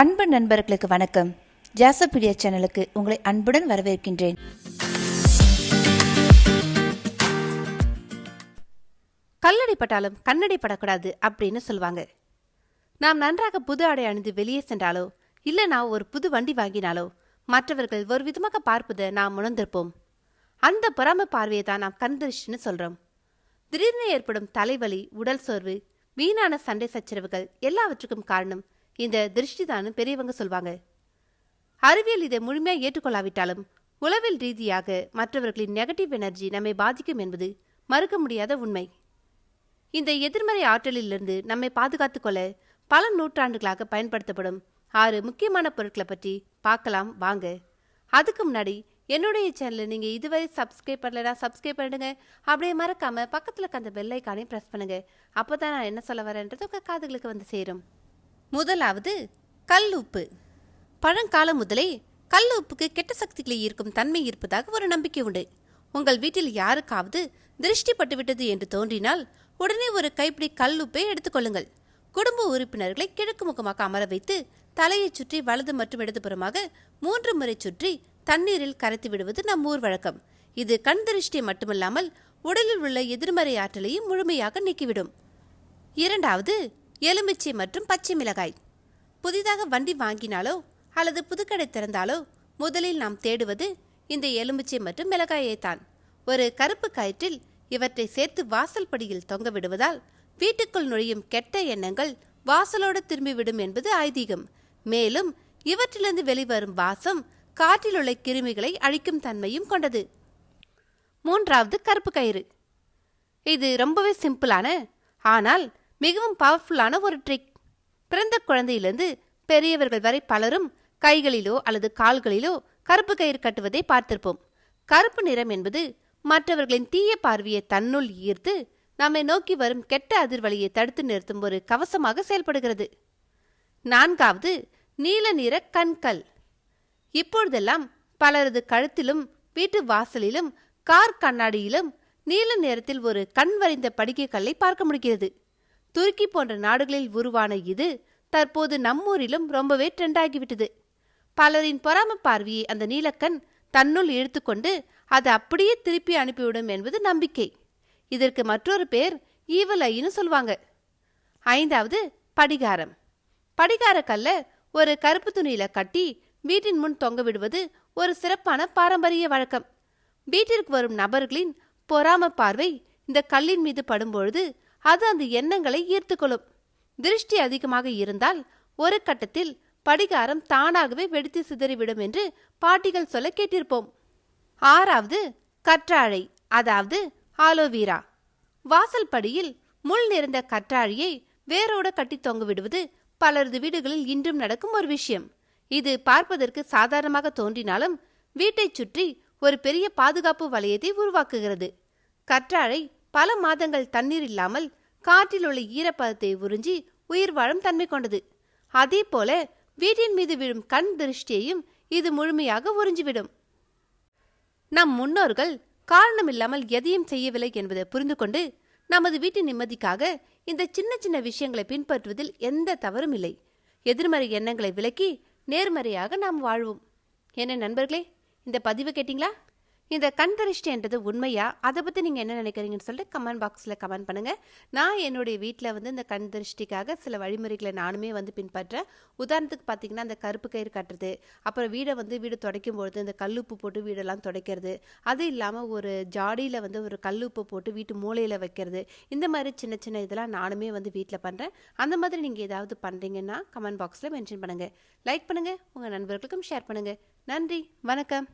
அன்பு நண்பர்களுக்கு வணக்கம். ஜாசபீடியா சேனலுக்கு உங்களை அன்புடன் வரவேற்கின்றேன். கல்லடி பட்டாலும் கண்ணடி படக்கூடாது அப்படின்னு சொல்லுவாங்க. நாம் நன்றாக புது ஆடை அணிந்து வெளியே சென்றாலோ இல்லை நான் ஒரு புது வண்டி வாங்கினாலோ மற்றவர்கள் ஒரு விதமாக பார்ப்பதை நாம் உணர்ந்திருப்போம். அந்த பொறாமை பார்வையை தான் நாம் கண்திருஷ்டின்னு சொல்றோம். திடீர்னு ஏற்படும் தலைவலி, உடல் சோர்வு, வீணான சண்டை சச்சரவுகள் எல்லாவற்றுக்கும் காரணம் இந்த திருஷ்டிதான்னு பெரியவங்க சொல்வாங்க. அறிவியல் இதை முழுமையாக ஏற்றுக்கொள்ளாவிட்டாலும் உளவியல் ரீதியாக மற்றவர்களின் நெகட்டிவ் எனர்ஜி நம்மை பாதிக்கும் என்பது மறுக்க முடியாத உண்மை. இந்த எதிர்மறை ஆற்றலிலிருந்து நம்மை பாதுகாத்துக் கொள்ள பல நூற்றாண்டுகளாக பயன்படுத்தப்படும் 6 முக்கியமான பொருட்களை பற்றி பார்க்கலாம் வாங்க. அதுக்கு முன்னாடி என்னுடைய சேனலை நீங்கள் இதுவரை சப்ஸ்கிரைப் பண்ணலனா சப்ஸ்கிரைப் பண்ணிடுங்க. அப்படியே மறக்காம பக்கத்தில் அந்த பெல் ஐக்கானையும் ப்ரெஸ் பண்ணுங்க. அப்போ தான் நான் என்ன சொல்ல வரேன்றது உங்கள் காதுகளுக்கு வந்து சேரும். முதலாவது கல் உப்பு. பழங்காலம் முதலே கல் உப்புக்கு கெட்ட சக்திகளை ஈர்க்கும் தன்மை இருப்பதாக ஒரு நம்பிக்கை உண்டு. உங்கள் வீட்டில் யாருக்காவது திருஷ்டி பட்டுவிட்டது என்று தோன்றினால் உடனே ஒரு கைப்பிடி கல் உப்பை எடுத்துக்கொள்ளுங்கள். குடும்ப உறுப்பினர்களை கிழக்கு முகமாக அமர வைத்து தலையை சுற்றி வலது மற்றும் இடதுபுறமாக 3 முறை சுற்றி தண்ணீரில் கரைத்து விடுவது நம் ஊர் வழக்கம். இது கண் திருஷ்டி மட்டுமல்லாமல் உடலில் உள்ள எதிர்மறை ஆற்றலையும் முழுமையாக நீக்கிவிடும். இரண்டாவது எலுமிச்சை மற்றும் பச்சை மிளகாய். புதிதாக வண்டி வாங்கினாலோ அல்லது புதுக்கடை திறந்தாலோ முதலில் நாம் தேடுவது இந்த எலுமிச்சை மற்றும் மிளகாயைத்தான். ஒரு கருப்பு கயிற்றில் இவற்றை சேர்த்து வாசல் படியில் தொங்க விடுவதால் வீட்டுக்குள் நுழையும் கெட்ட எண்ணங்கள் வாசலோடு திரும்பிவிடும் என்பது ஐதீகம். மேலும் இவற்றிலிருந்து வெளிவரும் வாசம் காற்றில் உள்ள கிருமிகளை அழிக்கும் தன்மையும் கொண்டது. மூன்றாவது கருப்பு கயிறு. இது ரொம்பவே சிம்பிளான ஆனால் மிகவும் பவர்ஃபுல்லான ஒரு ட்ரிக். பிறந்த குழந்தையிலிருந்து பெரியவர்கள் வரை பலரும் கைகளிலோ அல்லது கால்களிலோ கருப்பு கயிறு கட்டுவதை பார்த்திருப்போம். கருப்பு நிறம் என்பது மற்றவர்களின் தீய பார்வையை தன்னுள் ஈர்த்து நம்மை நோக்கி வரும் கெட்ட அதிர்வலியை தடுத்து நிறுத்தும் ஒரு கவசமாக செயல்படுகிறது. நான்காவது நீல நிற கண்கள். இப்பொழுதெல்லாம் பலரது கழுத்திலும் வீட்டு வாசலிலும் கார் கண்ணாடியிலும் நீல நிறத்தில் ஒரு கண் வரைந்த படிக்கை கல்லை பார்க்க முடிகிறது. துருக்கி போன்ற நாடுகளில் உருவான இது தற்போது நம்மூரிலும் ரொம்பவே ட்ரெண்ட் ஆகிவிட்டது. பலரின் பொறாமை பார்வையை அந்த நீலக்கண் தன்னுள் இழுத்துக்கொண்டு அதை அப்படியே திருப்பி அனுப்பிவிடும் என்பது நம்பிக்கை. இதற்கு மற்றொரு பேர் ஈவல் ஐன்னு சொல்லுவாங்க. ஐந்தாவது படிகாரம். படிகார கல்ல ஒரு கருப்பு துணியில கட்டி வீட்டின் முன் தொங்க விடுவது ஒரு சிறப்பான பாரம்பரிய வழக்கம். வீட்டிற்கு வரும் நபர்களின் பொறாமை பார்வை இந்த கல்லின் மீது படும்பொழுது அது அந்த எண்ணங்களை ஈர்த்துக்கொள்ளும். திருஷ்டி அதிகமாக இருந்தால் ஒரு கட்டத்தில் படிகாரம் தானாகவே வெடித்து சிதறிவிடும் என்று பாட்டிகள் சொல்ல கேட்டிருப்போம். ஆறாவது கற்றாழை, அதாவது ஆலோவீரா. வாசல் படியில் முள் நிறைந்த கற்றாழையை வேரோட கட்டி தொங்க விடுவது பலரது வீடுகளில் இன்றும் நடக்கும் ஒரு விஷயம். இது பார்ப்பதற்கு சாதாரணமாக தோன்றினாலும் வீட்டை சுற்றி ஒரு பெரிய பாதுகாப்பு வளையத்தை உருவாக்குகிறது. கற்றாழை பல மாதங்கள் தண்ணீர் இல்லாமல் காற்றில் உள்ள ஈரப்பதத்தை உறிஞ்சி உயிர் வாழும் தன்மை கொண்டது. அதே போல வீட்டின் மீது விழும் கண் திருஷ்டியையும் இது முழுமையாக உறிஞ்சிவிடும். நம் முன்னோர்கள் காரணமில்லாமல் எதையும் செய்யவில்லை என்பதை புரிந்து கொண்டு நமது வீட்டின் நிம்மதிக்காக இந்த சின்ன சின்ன விஷயங்களை பின்பற்றுவதில் எந்த தவறும் இல்லை. எதிர்மறை எண்ணங்களை விலக்கி நேர்மறையாக நாம் வாழ்வோம். என்ன நண்பர்களே, இந்த பதிவு கேட்டிங்களா? இந்த கண் திருஷ்டி என்றது உண்மையா? அதை பற்றி நீங்கள் என்ன நினைக்கிறீங்கன்னு சொல்லிட்டு கமெண்ட் பாக்ஸில் கமெண்ட் பண்ணுங்கள். நான் என்னுடைய வீட்டில் இந்த கண் திருஷ்டிக்காக சில வழிமுறைகளை நானுமே பின்பற்றேன். உதாரணத்துக்கு பார்த்தீங்கன்னா, அந்த கருப்பு கயிறு கட்டுறது, அப்புறம் வீடு துடைக்கும் பொழுது இந்த கல்லுப்பு போட்டு வீடெல்லாம் துடைக்கிறது, அது இல்லாமல் ஒரு ஜாடியில் ஒரு கல்லுப்பு போட்டு வீட்டு மூலையில் வைக்கிறது, இந்த மாதிரி சின்ன சின்ன இதெல்லாம் நானுமே வீட்டில் பண்ணுறேன். அந்த மாதிரி நீங்கள் ஏதாவது பண்ணுறீங்கன்னா கமெண்ட் பாக்ஸில் மென்ஷன் பண்ணுங்கள். லைக் பண்ணுங்கள், உங்கள் நண்பர்களுக்கும் ஷேர் பண்ணுங்கள். நன்றி, வணக்கம்.